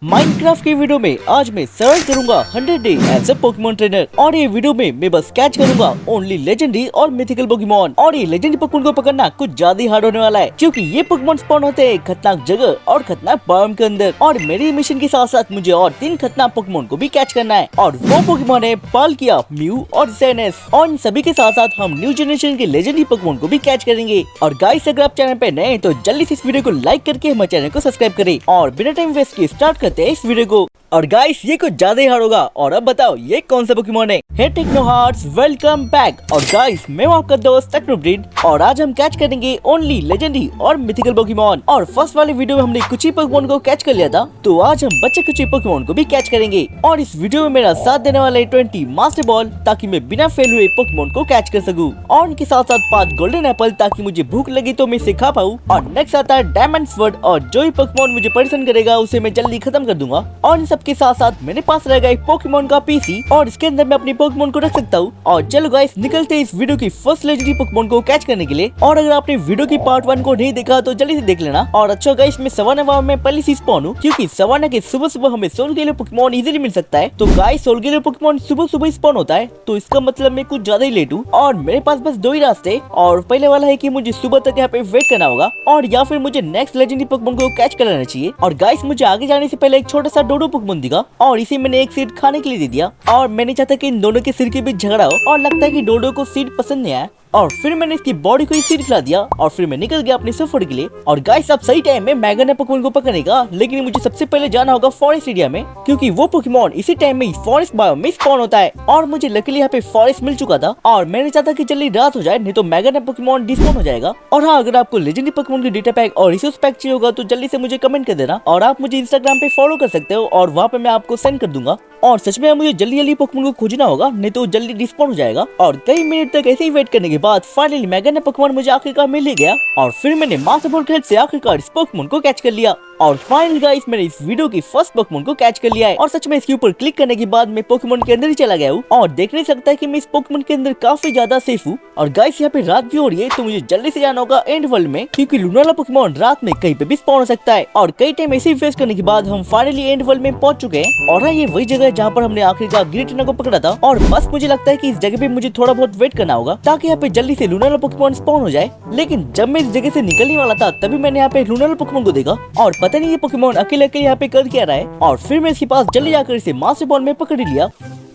Minecraft की video में आज मैं सर्च करूंगा 100 day as a Pokemon trainer और ये वीडियो में मैं बस कैच करूंगा ओनली लेजेंडरी और मिथिकल पोकेमोन और ये लेजेंडरी पोकेमोन को पकड़ना कुछ ज्यादा हार्ड होने वाला है क्योंकि ये पोकेमोन स्पॉन होते हैं खतरनाक जगह और खतरनाक बायोम के अंदर और मेरी मिशन के साथ साथ मुझे और 3 खतरनाक पोकेमोन को भी कैच करना है और वो पोकेमोन है पाल्किया, म्यू और जेनेस और इन सभी के साथ साथ हम न्यू जनरेशन के लेजेंडरी पोकेमोन को भी कैच करेंगे। और गाइस अगर आप चैनल पे नए हैं तो जल्दी से इस वीडियो को लाइक करके हमारे चैनल को सब्सक्राइब करें और बिना टाइम वेस्ट किए स्टार्ट करते हैं इस वीडियो को। और गाइस ये कुछ ज्यादा ही हार्ड होगा और अब बताओ ये कौन सा पोकेमोन है। हे टेक्नो हार्ट्स, वेलकम बैक। और गाइस मैं हूं आपका दोस्त टेक्नोब्रीड और आज हम कैच करेंगे ओनली लेजेंडरी और मिथिकल पोकेमोन। और फर्स्ट वाली वीडियो में हमने कुछ ही पोकेमोन को कैच कर लिया था तो आज हम बच्चे कुछ ही पोकेमोन को भी कैच करेंगे। और इस वीडियो में मेरा साथ देने वाले 20 मास्टर बॉल ताकि मैं बिना फेल हुए पोकेमोन को कैच कर सकूं और उनके साथ साथ 5 गोल्डन एप्पल ताकि मुझे भूख लगी तो मैं इसे खा पाऊं। और नेक्स्ट आता है डायमंड स्वर्ड और जो ही पोकेमोन मुझे परेशान करेगा उसे मैं जल्दी खत्म कर दूंगा। और इन सब के साथ साथ मेरे पास रहेगा एक पोकेमोन का पीसी और इसके अंदर मैं अपनी पोकेमोन को रख सकता हूँ। और चलो गाइस निकलते हैं इस वीडियो की फर्स्ट लेजेंडरी पोकेमोन को कैच करने के लिए। और अगर आपने वीडियो की पार्ट 1 को नहीं देखा तो जल्दी से देख लेना। और अच्छा गाइस मैं सवाना वाव में पहले से स्पॉन हूँ क्योंकि सवाना के सुबह सुबह हमें सोल के लिए पोकेमोन इजीली मिल सकता है। तो गाइस सोल के लिए पोकेमोन सुबह सुबह स्पॉन होता है तो इसका मतलब मैं कुछ ज्यादा ही लेट हूँ और मेरे पास बस 2 ही रास्ते। और पहले वाला है कि मुझे सुबह तक यहाँ पे वेट करना होगा और या फिर मुझे नेक्स्ट लेजेंडरी पोकेमोन को कैच कर लेना चाहिए। और गाइस मुझे आगे जाने से पहले एक छोटा सा डोडो पोकेमोन दिखा और इसे मैंने एक सीड खाने के लिए दे दिया और मैंने चाहता कि इन दोनों के सिर के बीच झगड़ा हो और लगता है कि डोडो को सीड पसंद नहीं आया और फिर मैंने इसकी बॉडी को सीड खिला दिया और फिर मैं निकल गया अपने सफर के लिए। और गाइस अब सही टाइम में मैगन ने पोकेमोन को पकड़ने का, लेकिन मुझे सबसे पहले जाना होगा फॉरेस्ट एरिया में क्योंकि वो पोकेमोन इसी टाइम में फॉरेस्ट बायोम में स्पॉन होता है। और मुझे लकीली यहाँ पे फॉरेस्ट मिल चुका था और मैंने चाहता कि जल्दी रात हो जाए नहीं तो मैगन ने पोकेमोन डिस्पॉन हो जाएगा। और हाँ अगर आपको लेजेंडरी पोकेमोन की डेटा पैक और रिसोर्स पैक चाहिए होगा तो जल्दी से मुझे कमेंट कर देना और आप मुझे इंस्टाग्राम पे फॉलो कर सकते हो और वहाँ पे मैं आपको सेंड कर दूंगा। और सच में मुझे जल्दी जल्दी पोकेमोन को खोजना होगा नहीं तो जल्दी डिस्पॉन हो जाएगा। और कई मिनट तक ऐसे ही वेट करने के बाद फाइनली मैगन ने पोकेमोन मुझे आखिरकार मिल ही गया और फिर मैंने मास्टर बॉल की हेल्प से आखिरकार इस पोकेमोन को कैच कर लिया। और फाइनली गाइस मैंने इस वीडियो की फर्स्ट पोकेमोन को कैच कर लिया है। और सच में इसके ऊपर क्लिक करने के बाद मैं पोकेमोन के अंदर ही चला गया हूँ और देख नहीं सकता है कि मैं इस पोकेमोन के अंदर काफी ज्यादा सेफ हूँ। और गाइस यहाँ पे रात भी हो रही है तो मुझे जल्दी से जाना होगा एंड वर्ल्ड में क्योंकि लूनाला पोकेमोन रात में कहीं पे भी स्पॉन हो सकता है। और कई टाइम ऐसे फेस करने के बाद हम फाइनली एंड वर्ल्ड में पहुंच चुके हैं। और हाँ ये वही जगह है जहाँ पर हमने आखिरकार गिरेटिना को पकड़ा था। और बस मुझे लगता है कि इस जगह पे मुझे थोड़ा बहुत वेट करना होगा ताकि यहाँ पे जल्दी से लूनाला पोकेमोन स्पॉन हो जाए। लेकिन जब मैं इस जगह से निकलने वाला था तभी मैंने यहाँ पे लूनाला पोकेमोन को देखा और पता नहीं ये पोकेमोन अकेले अकेले यहाँ पे कर क्या रहा है। और फिर मैं इसके पास जल्दी जाकर इसे मास्टर बॉल में पकड़ लिया।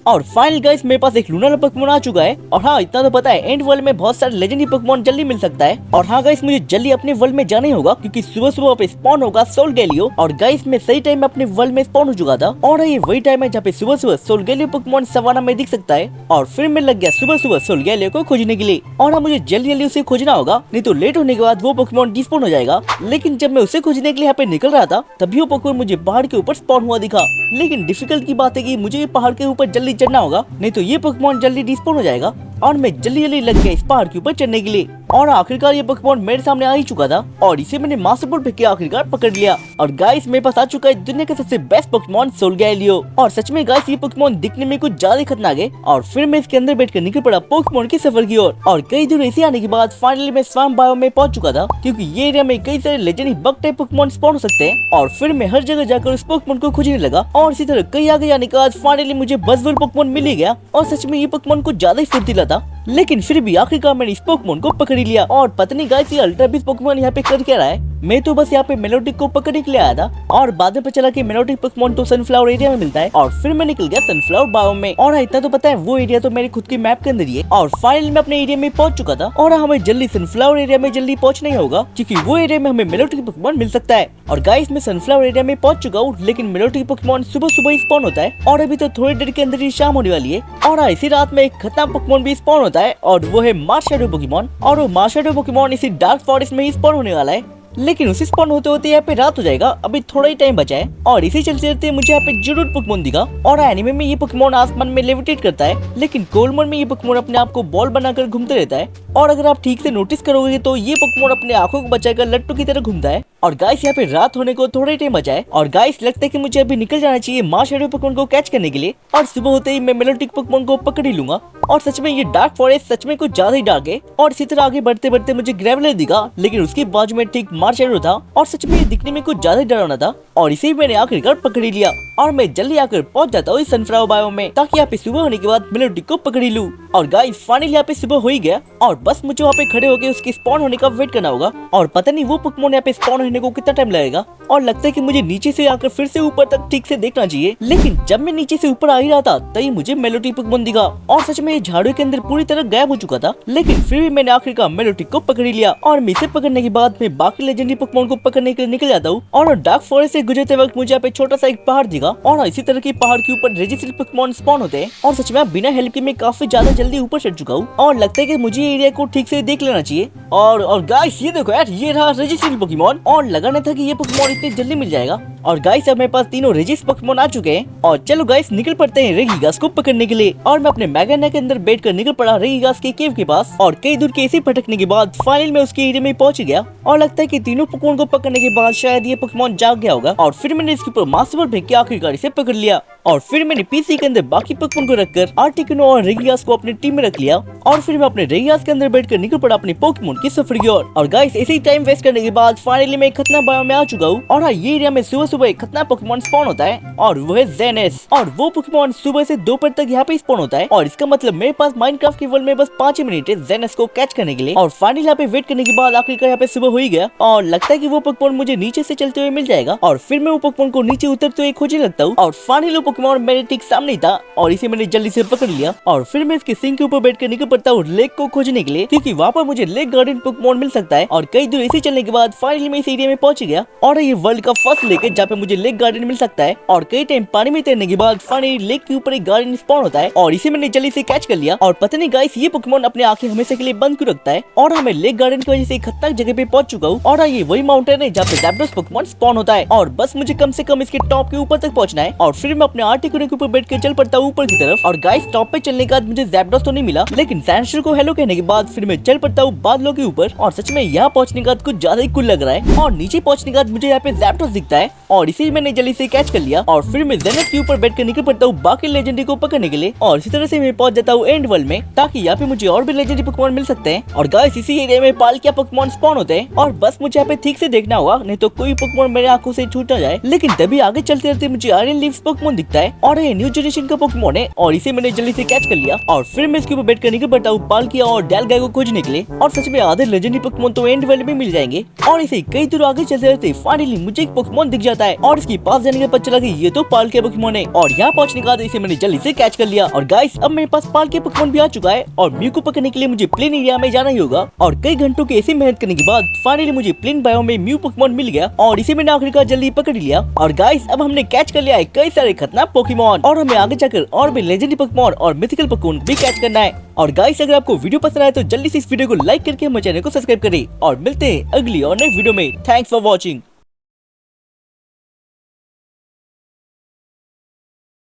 और फाइनल गाइस मेरे पास एक लूनाला पोकेमोन आ चुका है। और हाँ इतना तो पता है एंड वर्ल्ड में बहुत सारे लेजेंडरी पोकेमोन जल्दी मिल सकता है। और हाँ गाइस मुझे जल्दी अपने वर्ल्ड में जाना ही होगा क्योंकि सुबह सुबह पे स्पॉन होगा सोलगैलियो। और गाइस मैं सही टाइम में अपने वर्ल्ड में स्पॉन हो चुका था और ये वही टाइम है जहाँ पे सुबह सुबह सोलगैलियो पोकेमोन सवाना में दिख सकता है। और फिर मैं लग गया सुबह सुबह सोलगैलियो को खोजने के लिए। और हाँ मुझे जल्दी जल्दी उसे खोजना होगा नहीं तो लेट होने के बाद वो पोकेमोन डिस्पॉन हो जाएगा। लेकिन जब मैं उसे खोजने के लिए यहाँ पे निकल रहा था तभी वो पोकेमोन मुझे पहाड़ के ऊपर स्पॉन हुआ दिखा। लेकिन डिफिकल्ट की बात है कि मुझे ये पहाड़ के ऊपर जल्दी चढ़ना होगा नहीं तो ये पोकेमोन जल्दी डिस्पॉन हो जाएगा। और मैं जल्दी जल्दी लग गया इस पहाड़ के ऊपर चढ़ने के लिए। और आखिरकार ये पोकेमोन मेरे सामने आ ही चुका था और इसे मैंने मास्टर बॉल फेंक के आखिरकार पकड़ लिया। और गाइस मेरे पास आ चुका है दुनिया का सबसे बेस्ट पोकेमोन सोलगैलियो। और सच में गाइस ये पोकेमोन दिखने में कुछ ज्यादा खतरनाक है। और फिर मैं इसके अंदर बैठकर निकल पड़ा पोकेमोन के सफर की ओर। और कई दूर ऐसे आने के बाद फाइनली मैं स्वाम्प बायो में पहुंच चुका था क्योंकि ये एरिया में कई सारे legendary bug type Pokemon spawn हो सकते हैं। और फिर मैं हर जगह जाकर उस पोकेमोन को खोजने लगा और इसी तरह कई आगे जाने के बाद फाइनली मुझे बज़वर्ल पोकेमोन मिल ही गया। और सच में ये पोकेमोन कुछ ज्यादा ही फुर्तीला था लेकिन फिर भी आखिरकार मैंने इस पोकेमोन को पकड़ लिया। और पता नहीं गाइस ये अल्ट्रा बीस्ट पोकेमोन यहाँ पे कर क्या रहा है। मैं तो बस यहाँ पे मेलोटिक को पकड़ने के लिए आया था और बाद में पता चला कि मेलोटिक पोकेमोन तो सनफ्लावर एरिया में मिलता है। और फिर मैं निकल गया सनफ्लावर बायोम में। और इतना तो पता है वो एरिया तो मेरी खुद की मैप के अंदर ही है। और फाइनली मैं अपने एरिया में पहुंच चुका था। और हमें जल्दी सनफ्लावर एरिया में जल्दी पहुंचना ही होगा क्योंकि वो एरिया में हमें मेलोटिक पोकेमोन मिल सकता है। और गाइस मैं सनफ्लावर एरिया में पहुंच चुका हूँ लेकिन मेलोटिक पोकेमोन सुबह सुबह ही स्पॉन होता है और अभी तो थोड़ी देर के अंदर ही शाम होने वाली है। और इसी रात में एक खतरनाक पोकेमोन भी स्पॉन होता है और वो है मार्शैडो पोकेमोन। और वो मार्शैडो पोकेमोन इसी डार्क फॉरेस्ट में ही स्पॉन होने वाला है लेकिन उसे स्पॉन होते होते यहाँ पे रात हो जाएगा। अभी थोड़ा ही टाइम बचा है। और इसी चलते चलते मुझे यहाँ पे जरूर पोकेमोन दिखा। और एनिमे में ये पोकेमोन आसमान में लेविटेट करता है लेकिन कोल्ड मोड में ये पोकेमोन अपने आप को बॉल बनाकर घूमते रहता है। और अगर आप ठीक से नोटिस करोगे तो ये पोकेमोन अपने आंखों को बचाकर लट्टू की तरह घूमता है। और गाइस यहाँ पे रात होने को थोड़ा ही टाइम बचा है और गाइस लगता है कि मुझे अभी निकल जाना चाहिए मार्शमेलो पोकेमोन को कैच करने के लिए और सुबह होते ही मैं मेलोटिक पोकेमोन को पकड़ ही लूंगा। और सच में ये डार्क फॉरेस्ट सच में कुछ ज्यादा ही डार्क है और इसी तरह आगे बढ़ते बढ़ते मुझे ग्रेवलर दिखा, लेकिन उसके बाजू में ठीक मार्शमेलो था और सच में ये दिखने में कुछ ज्यादा ही डरावना था और इसे मैंने आखिरकार पकड़ ही लिया और मैं जल्दी आकर पहुंच जाता हूँ सनफ्लावर बायो में ताकि यहाँ पे सुबह होने के बाद मेलोटिक को पकड़ ही लूं। और गाइस फाइनली यहाँ पे सुबह हो ही गया और बस मुझे वहाँ पे खड़े होकर उसके स्पॉन होने का वेट करना होगा और पता नहीं वो पोकेमोन यहाँ पे स्पॉन होने को कितना टाइम लगेगा और लगता है कि मुझे नीचे से आकर फिर से ऊपर तक ठीक से देखना चाहिए। लेकिन जब मैं नीचे से ऊपर आ ही रहा था तभी मुझे मेलोटिक पोकेमोन दिखा और सच में ये झाड़ू के अंदर पूरी तरह गायब हो चुका था, लेकिन फिर भी मैंने आखिरकार मेलोटिक को पकड़ लिया और इसे पकड़ने के बाद मैं बाकी लेजेंडरी पोकेमोन को पकड़ने के लिए निकल जाता हूँ। और डार्क फॉरेस्ट से गुजरते वक्त मुझे यहाँ पे छोटा सा एक पहाड़ दिखा और इसी तरह के पहाड़ के ऊपर रेजिस्टेंस पोकेमोन स्पॉन होते हैं और सच में बिना हेल्प के मैं काफी ज्यादा जल्दी ऊपर चढ़ चुका हूँ और लगता है कि मुझे ये एरिया को ठीक से देख लेना चाहिए। और गाइस ये देखो यार, ये रहा रेजिस्टेंस पोकेमोन और लगा नहीं था कि ये पोकेमोन इतनी जल्दी मिल जाएगा। और गाइस अब मेरे पास तीनों रेजिस पोकेमोन आ चुके हैं और चलो गाइस निकल पड़ते हैं रेगिगास को पकड़ने के लिए। और मैं अपने मैगना के अंदर बैठकर निकल पड़ा रेगिगास के केव के पास और कई दूर के ऐसे भटकने के बाद फाइनल में उसके एरिया में पहुंच गया और लगता है कि तीनों पोकेमोन को पकड़ने के बाद शायद ये पोकेमोन जाग गया होगा और फिर मैंने इसके ऊपर मास्टर फेंक के आखिरकार इसे पकड़ लिया और फिर मैंने पीसी के अंदर बाकी पोकेमोन को रखकर आर्टिकुनो और रेगिगास को अपनी टीम में रख लिया और फिर मैं अपने रेगिगास के अंदर बैठकर निकल पड़ा अपने पोकेमोन की सफर की ओर। और गाइस ऐसे ही टाइम वेस्ट करने के बाद फाइनली मैं खतना बायो में आ चुका हूँ और ये एरिया में सुबह सुबह एक खतना पोकेमोन स्पॉन होता है और वो है जेनेस और वो पोकेमोन सुबह से दोपहर तक यहाँ पे स्पॉन होता है और इसका मतलब मेरे पास माइनक्राफ्ट के वर्ल्ड में बस 5 मिनट है जेनेस को कैच करने के लिए। और फाइनली यहाँ पे वेट करने के बाद आखिरकार यहाँ पे सुबह हो ही गया और लगता है कि वो पोकेमोन मुझे नीचे से चलते हुए मिल जाएगा और फिर मैं वो पोकेमोन को नीचे उतरते हुए खोजने लगता हूँ और फाइनली वो पोकेमोन मेरे ठीक सामने ही था और इसे मैंने जल्दी से पकड़ लिया और फिर मैं इसके सिंक के ऊपर बैठकर निकल पड़ता हूँ लेक को खोजने के लिए क्योंकि वहाँ पर मुझे लेक गार्डन पोकेमोन मिल सकता है। और कई दूर ऐसे चलने के बाद फाइनली मैं इस एरिया में पहुंच गया और ये वर्ल्ड का फर्स्ट लेक है जहाँ पे मुझे लेक गार्डन मिल सकता है। और कई टाइम पानी में तैरने के बाद फाइनली लेक के ऊपर एक गार्डन स्पॉन होता है और इसे मैंने जल्दी से कैच कर लिया। और पता नहीं गाइस ये पोकेमोन अपने आंखें हमेशा के लिए बंद क्यों रखता है और हमें लेक गार्डन की वजह से खतरनाक जगह पे पहुंच चुका हूँ और ये वही माउंटेन है जहाँ पे ज़ैप्डोस पोकेमोन स्पॉन होता है और बस मुझे कम से कम इसके टॉप के ऊपर तक पहुंचना है। और फिर मैं अपने आर्टिकुनो के ऊपर बैठ के चल पड़ता हूँ ऊपर की तरफ और गाइस टॉप पे चलने के बाद मुझे ज़ैप्डोस तो नहीं मिला, लेकिन सैंडस्टोर को हेलो कहने के बाद फिर मैं चल पड़ता हूँ बादलों के ऊपर और सच में यहाँ पहुंचने के बाद कुछ ज्यादा ही कूल लग रहा है। और नीचे पहुंचने के बाद मुझे यहाँ पे ज़ैप्डोस दिखता है और इसे मैंने जल्दी से कैच कर लिया और फिर मैं जेनेस के ऊपर बैठकर निकल पड़ता हूँ बाकी लेजेंडरी को पकड़ने के लिए और इसी तरह से मैं पहुंच जाता हूँ एंड वर्ल्ड में ताकि यहाँ पे मुझे और भी लेजेंडरी पोकेमोन मिल सकते हैं। और गाइस इसी एरिया में पालकिया पोकेमोन स्पॉन होते हैं और बस मुझे यहाँ पे ठीक से देखना होगा नहीं तो कोई पोकेमोन मेरे आंखों से छूट ना जाए। लेकिन तभी आगे चलते रहते मुझे आयरन लीव्स पोकेमोन दिखता है और ये न्यू जनरेशन का पोकेमोन है और इसे मैंने जल्दी से कैच कर लिया और फिर मैं इसके ऊपर बैठकर निकल पड़ता हूँ पालकिया और डेलगाई को खोजने के लिए। और सच में आधे लेजेंडरी पोकेमोन तो एंड वर्ल्ड में मिल जाएंगे और इसे कई दूर आगे चलते रहते फाइनली मुझे एक पोकेमोन दिख जाता है और इसके पास जाने के पता चला कि ये तो पालकिया पोकेमोन है और यहाँ पहुंचने के बाद इसे मैंने जल्दी से कैच कर लिया। और गाइस अब मेरे पास पालकिया पोकेमोन भी आ चुका है और म्यू को पकड़ने के लिए मुझे प्लेन एरिया में जाना ही होगा। और कई घंटों की ऐसी मेहनत करने के बाद फाइनली मुझे प्लेन बायो में म्यू पोकेमोन मिल गया और इसे मैंने आखिरकार जल्दी पकड़ लिया। और गाइस अब हमने कैच कर लिया है कई सारे खतरनाक पोकेमोन और हमें आगे जाकर और भी लेजेंडरी पोकेमोन और मिथिकल पोकेमोन भी कैच करना है। और गाइस अगर आपको वीडियो पसंद आए तो जल्दी से इस वीडियो को लाइक करके हमारे चैनल को सब्सक्राइब करें और मिलते हैं अगली और नई वीडियो में। Thanks for watching.